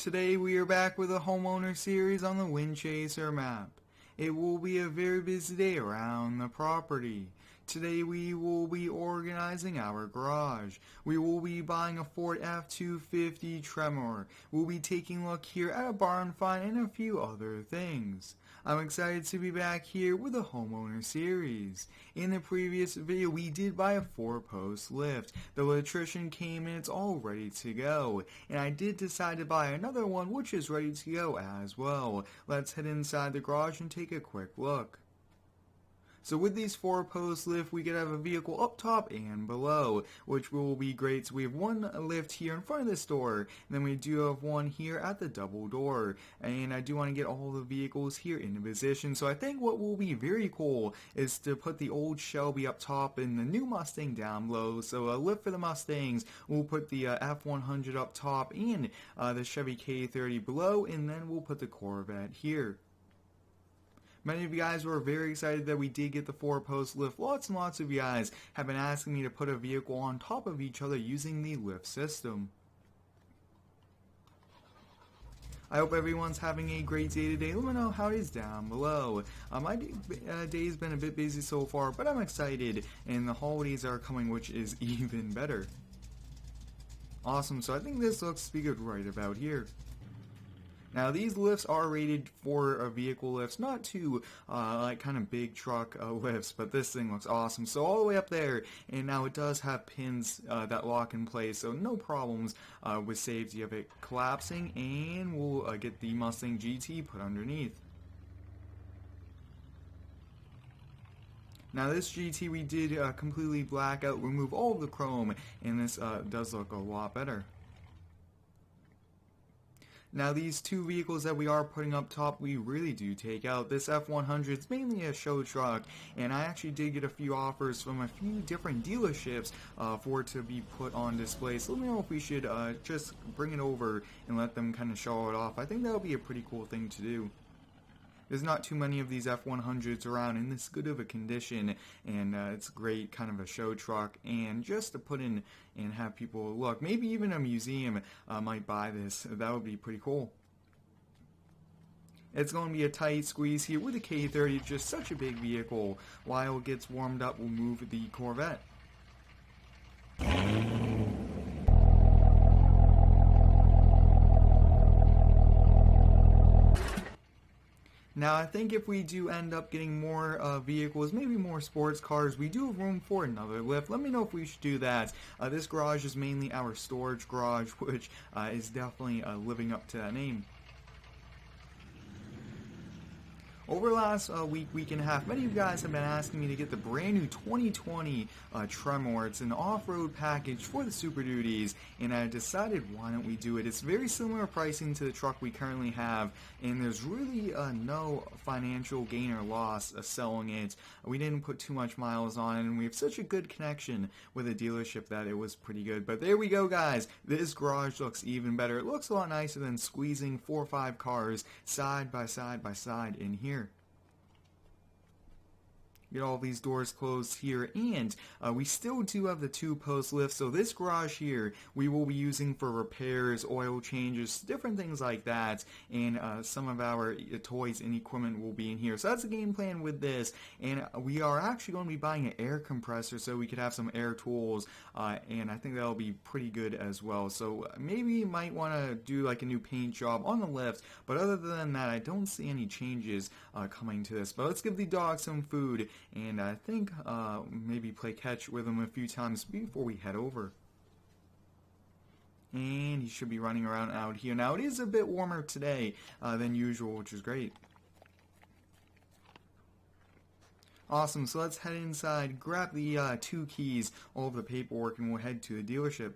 Today we are back with a homeowner series on the Windchaser map. It will be a very busy day around the property. Today we will be organizing our garage. We will be buying a Ford F250 Tremor. We'll be taking a look here at a barn find and a few other things. I'm excited to be back here with a homeowner series. In the previous video we did buy a 4-post lift. The electrician came and it's all ready to go. And I did decide to buy another one which is ready to go as well. Let's head inside the garage and take a quick look. So with these 4-post lift, we could have a vehicle up top and below, which will be great. So we have one lift here in front of this door, and then we do have one here at the double door. And I do want to get all the vehicles here into position. So I think what will be very cool is to put the old Shelby up top and the new Mustang down below. So a lift for the Mustangs, we'll put the F100 up top and the Chevy K30 below, and then we'll put the Corvette here. Many of you guys were very excited that we did get the 4-post lift. Lots and lots of you guys have been asking me to put a vehicle on top of each other using the lift system. I hope everyone's having a great day today. Let me know how it is down below. My day's been a bit busy so far, but I'm excited, and the holidays are coming, which is even better. Awesome, so I think this looks to be good right about here. Now these lifts are rated for vehicle lifts, not too like kind of big truck lifts, but this thing looks awesome. So all the way up there, and now it does have pins that lock in place, so no problems with safety of it collapsing, and we'll get the Mustang GT put underneath. Now this GT we did completely black out, remove all of the chrome, and this does look a lot better. Now these two vehicles that we are putting up top, we really do take out. This F100 is mainly a show truck, and I actually did get a few offers from a few different dealerships for it to be put on display. So let me know if we should just bring it over and let them kind of show it off. I think that would be a pretty cool thing to do. There's not too many of these F100s around in this good of a condition, and it's great kind of a show truck, and just to put in and have people look. Maybe even a museum might buy this. That would be pretty cool. It's going to be a tight squeeze here with the K30, just such a big vehicle. While it gets warmed up, we'll move the Corvette. Now I think if we do end up getting more vehicles, maybe more sports cars, we do have room for another lift. Let me know if we should do that. This garage is mainly our storage garage, which is definitely living up to that name. Over the last week and a half, many of you guys have been asking me to get the brand new 2020 Tremor. It's an off-road package for the Super Duties, and I decided why don't we do it. It's very similar pricing to the truck we currently have, and there's really no financial gain or loss selling it. We didn't put too much miles on it, and we have such a good connection with the dealership that it was pretty good. But there we go, guys. This garage looks even better. It looks a lot nicer than squeezing 4 or 5 cars side by side in here. Get all these doors closed here, and we still do have the 2-post lift. So this garage here we will be using for repairs, oil changes, different things like that, and some of our toys and equipment will be in here. So that's the game plan with this, and we are actually going to be buying an air compressor so we could have some air tools, and I think that'll be pretty good as well. So maybe you might want to do like a new paint job on the lift, but other than that I don't see any changes coming to this. But let's give the dog some food, and I think maybe play catch with him a few times before we head over. And he should be running around out here. Now it is a bit warmer today than usual, which is great. Awesome, so let's head inside, grab the 2 keys, all of the paperwork, and we'll head to the dealership.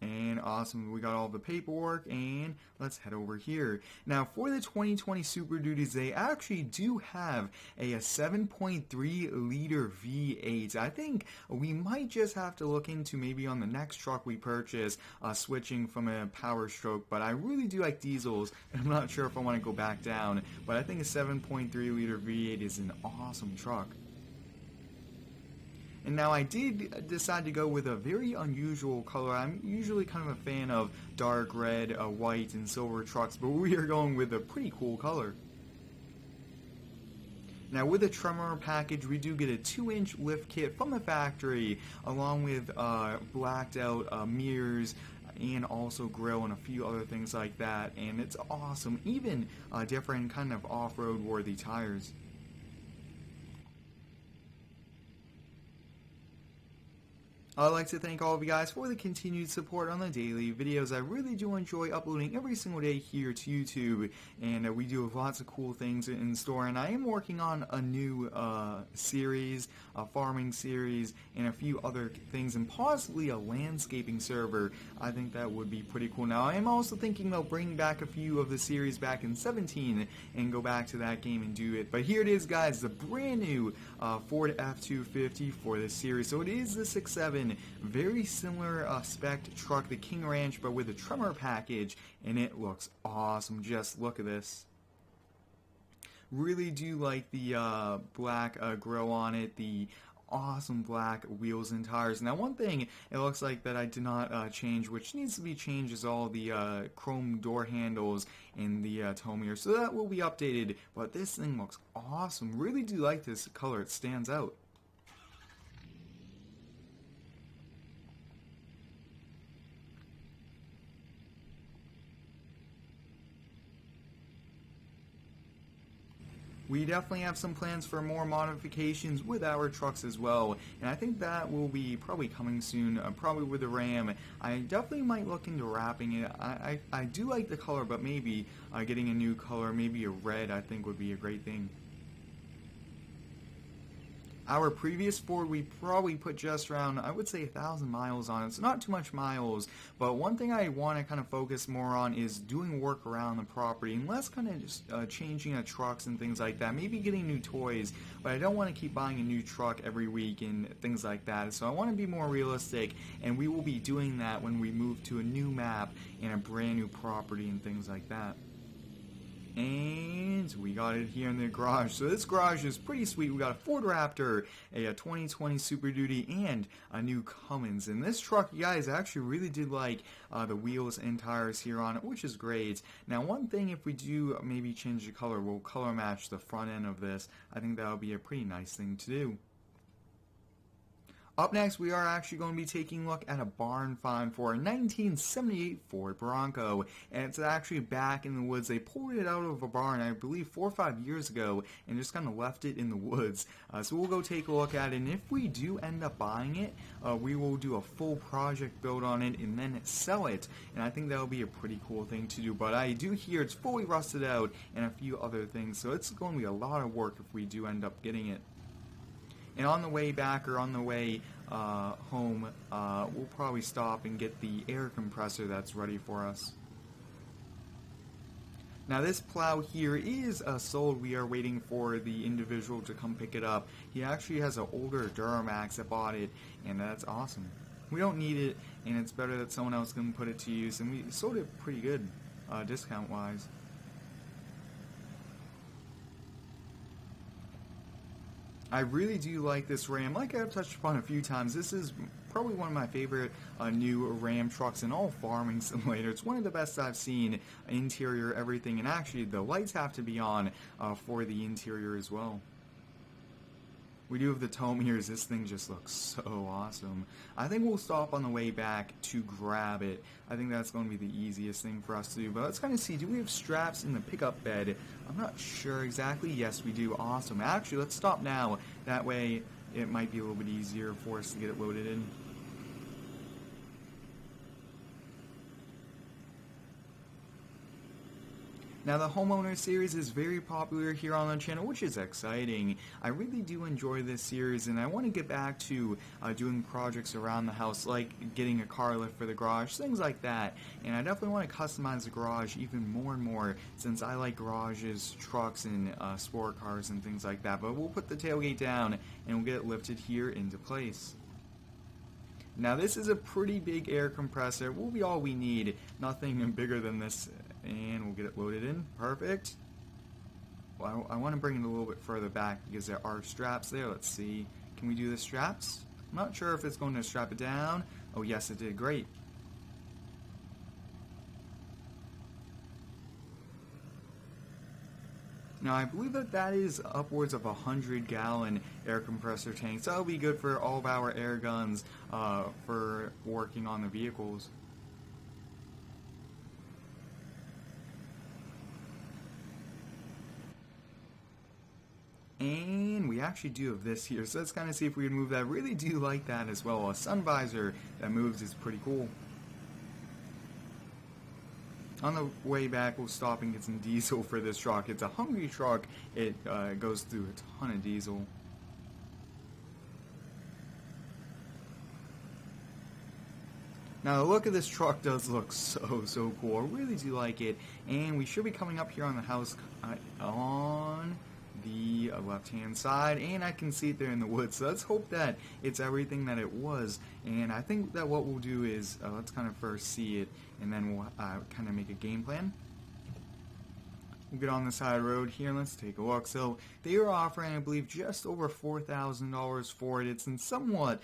And awesome, we got all the paperwork, and let's head over here. Now for the 2020 Super Duties, they actually do have a 7.3 liter V8. I think we might just have to look into maybe on the next truck we purchase switching from a Power Stroke, but I really do like diesels, and I'm not sure if I want to go back down, but I think a 7.3 liter V8 is an awesome truck. And now I did decide to go with a very unusual color. I'm usually kind of a fan of dark red, white, and silver trucks, but we are going with a pretty cool color. Now with the Tremor package, we do get a 2-inch lift kit from the factory, along with blacked out mirrors, and also grill and a few other things like that, and it's awesome. Even different kind of off-road worthy tires. I'd like to thank all of you guys for the continued support on the daily videos. I really do enjoy uploading every single day here to YouTube, and we do have lots of cool things in store. And I am working on a new series, a farming series, and a few other things, and possibly a landscaping server. I think that would be pretty cool. Now, I am also thinking about bringing back a few of the series back in 17 and go back to that game and do it. But here it is, guys, the brand new Ford F250 for this series. So it is the 6.7. Very similar spec truck, the King Ranch, but with a Tremor package, and it looks awesome. Just look at this. Really do like the black grille on it, the awesome black wheels and tires. Now one thing it looks like that I did not change, which needs to be changed, is all the chrome door handles and the tow mirror, so that will be updated. But this thing looks awesome. Really do like this color. It stands out. We definitely have some plans for more modifications with our trucks as well, and I think that will be probably coming soon, probably with the Ram. I definitely might look into wrapping it. I do like the color, but maybe getting a new color, maybe a red, I think would be a great thing. Our previous Ford, we probably put just around, I would say, 1,000 miles on it. So not too much miles, but one thing I want to kind of focus more on is doing work around the property, and less kind of just changing trucks and things like that. Maybe getting new toys, but I don't want to keep buying a new truck every week and things like that. So I want to be more realistic, and we will be doing that when we move to a new map and a brand new property and things like that. And we got it here in the garage. So this garage is pretty sweet. We got a Ford Raptor, a 2020 Super Duty, and a new Cummins. And this truck, you guys, actually really did like the wheels and tires here on it, which is great. Now, one thing, if we do maybe change the color, we'll color match the front end of this. I think that would be a pretty nice thing to do. Up next, we are actually going to be taking a look at a barn find for a 1978 Ford Bronco, and it's actually back in the woods. They pulled it out of a barn, I believe, 4 or 5 years ago, and just kind of left it in the woods. So we'll go take a look at it, and if we do end up buying it, we will do a full project build on it and then sell it, and I think that will be a pretty cool thing to do. But I do hear it's fully rusted out and a few other things, so it's going to be a lot of work if we do end up getting it. And on the way back, or on the way home, we'll probably stop and get the air compressor that's ready for us. Now this plow here is sold. We are waiting for the individual to come pick it up. He actually has an older Duramax that bought it, and that's awesome. We don't need it, and it's better that someone else can put it to use, and we sold it pretty good, discount-wise. I really do like this Ram. Like I've touched upon a few times, this is probably one of my favorite new Ram trucks in all farming simulator. It's one of the best I've seen, interior, everything, and actually the lights have to be on for the interior as well. We do have the tow mirrors. This thing just looks so awesome. I think we'll stop on the way back to grab it. I think that's going to be the easiest thing for us to do. But let's kind of see, do we have straps in the pickup bed? I'm not sure exactly. Yes, we do. Awesome. Actually, let's stop now. That way, it might be a little bit easier for us to get it loaded in. Now the Homeowner series is very popular here on the channel, which is exciting. I really do enjoy this series, and I want to get back to doing projects around the house, like getting a car lift for the garage, things like that. And I definitely want to customize the garage even more and more, since I like garages, trucks, and sport cars and things like that. But we'll put the tailgate down, and we'll get it lifted here into place. Now this is a pretty big air compressor. Will be all we need. Nothing bigger than this. And we'll get it loaded in. Perfect. Well, I want to bring it a little bit further back because there are straps there. Let's see. Can we do the straps? I'm not sure if it's going to strap it down. Oh yes, it did. Great. Now I believe that is upwards of 100-gallon air compressor tank, so that'll be good for all of our air guns for working on the vehicles. And we actually do have this here, so let's kind of see if we can move that. I really do like that as well. A sun visor that moves is pretty cool. On the way back, we'll stop and get some diesel for this truck. It's a hungry truck. It goes through a ton of diesel. Now the look of this truck does look so cool. I really do like it. And we should be coming up here on the house on the left-hand side, and I can see it there in the woods, so let's hope that it's everything that it was. And I think that what we'll do is let's kind of first see it, and then we'll kind of make a game plan. We'll get on the side road here and let's take a look. So they are offering, I believe, just over $4,000 for it. It's in somewhat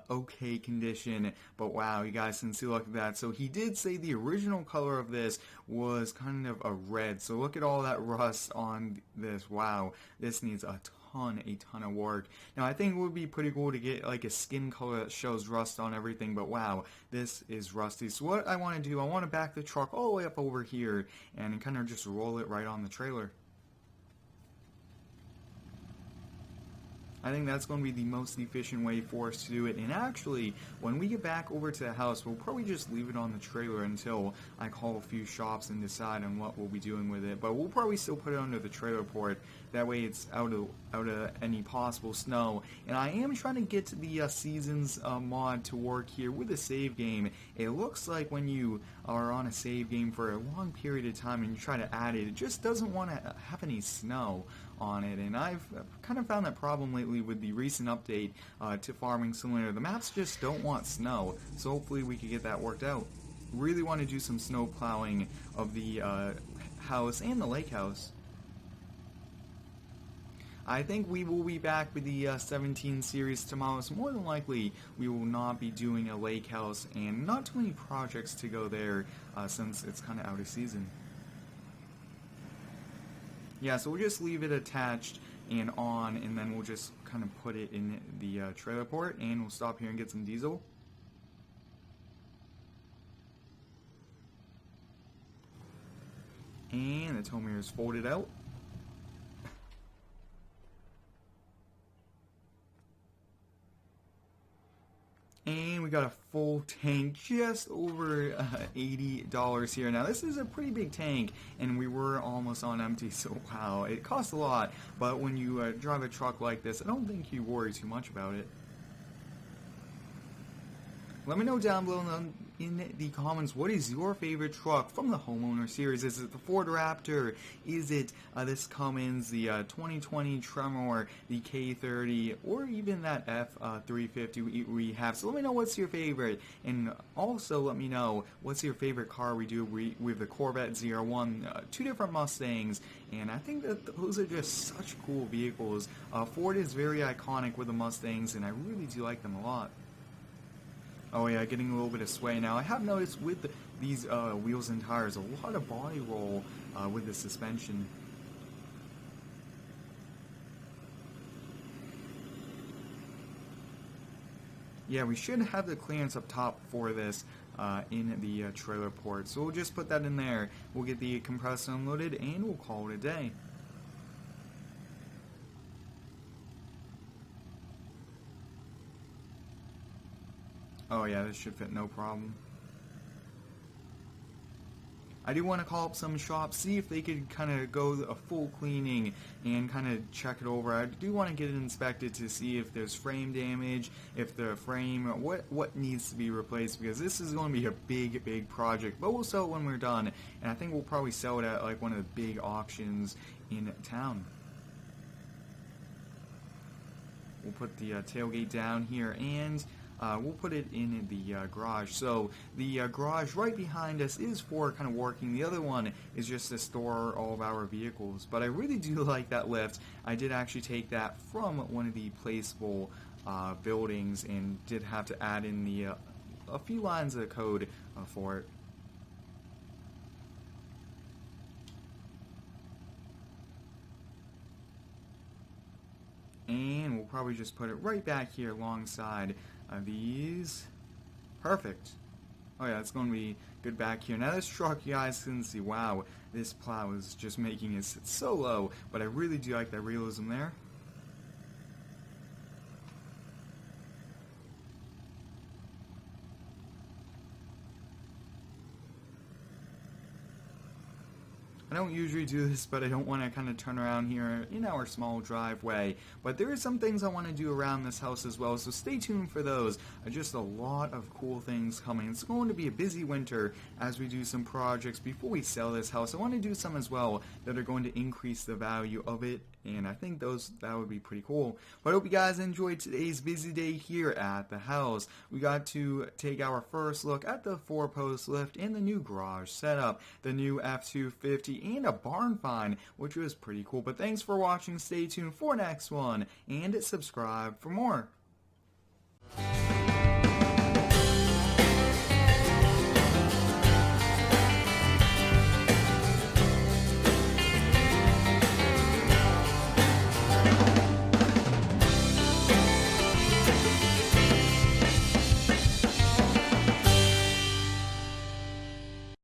okay condition, but wow, you guys can see, look at that. So he did say the original color of this was kind of a red. So look at all that rust on this. Wow, this needs a ton of work. Now I think it would be pretty cool to get like a skin color that shows rust on everything, but wow, this is rusty. So what I want to do, I want to back the truck all the way up over here and kind of just roll it right on the trailer. I think that's going to be the most efficient way for us to do it. And actually, when we get back over to the house, we'll probably just leave it on the trailer until I call a few shops and decide on what we'll be doing with it. But we'll probably still put it under the trailer port. That way it's out of any possible snow. And I am trying to get the Seasons mod to work here with a save game. It looks like when you are on a save game for a long period of time and you try to add it, it just doesn't want to have any snow on it. And I've kind of found that problem lately with the recent update to Farming Simulator. The maps just don't want snow, so hopefully we can get that worked out. Really want to do some snow plowing of the house and the lake house. I think we will be back with the 17 series tomorrow, so more than likely we will not be doing a lake house and not too many projects to go there since it's kind of out of season. Yeah, so we'll just leave it attached and on, and then we'll just kind of put it in the trailer port, and we'll stop here and get some diesel. And the tow mirror is folded out. And we got a full tank, just over $80 here. Now this is a pretty big tank, and we were almost on empty, so wow, it costs a lot. But when you drive a truck like this, I don't think you worry too much about it. Let me know down below in the comments, what is your favorite truck from the Homeowner series? Is it the Ford Raptor? Is it this Cummins, the 2020 Tremor, the K30, or even that F250 we have? So let me know what's your favorite, and also let me know what's your favorite car we do. We have the Corvette ZR1, two different Mustangs, and I think that those are just such cool vehicles. Ford is very iconic with the Mustangs, and I really do like them a lot. Oh yeah, getting a little bit of sway now. I have noticed with these wheels and tires, a lot of body roll with the suspension. Yeah, we should have the clearance up top for this in the trailer port. So we'll just put that in there. We'll get the compressor unloaded and we'll call it a day. Oh yeah, this should fit no problem. I do want to call up some shops, see if they could kind of go a full cleaning and kind of check it over. I do want to get it inspected to see if there's frame damage, if the frame, what needs to be replaced, because this is going to be a big project. But we'll sell it when we're done, and I think we'll probably sell it at like one of the big auctions in town. We'll put the tailgate down here, and we'll put it in the garage. So the garage right behind us is for kind of working. The other one is just to store all of our vehicles. But I really do like that lift. I did actually take that from one of the placeable buildings, and did have to add in the a few lines of code for it. And we'll probably just put it right back here alongside these. Perfect. Oh yeah, it's going to be good back here. Now this truck, you guys can see, wow, this plow is just making it sit so low, but I really do like that realism there. I don't usually do this, but I don't want to kind of turn around here in our small driveway. But there are some things I want to do around this house as well, so stay tuned for those. Just a lot of cool things coming. It's going to be a busy winter as we do some projects before we sell this house. I want to do some as well that are going to increase the value of it, and I think that would be pretty cool. But I hope you guys enjoyed today's busy day here at the house. We got to take our first look at the 4-post lift and the new garage setup, the new F250, and a barn find, which was pretty cool. But thanks for watching. Stay tuned for next one, and subscribe for more.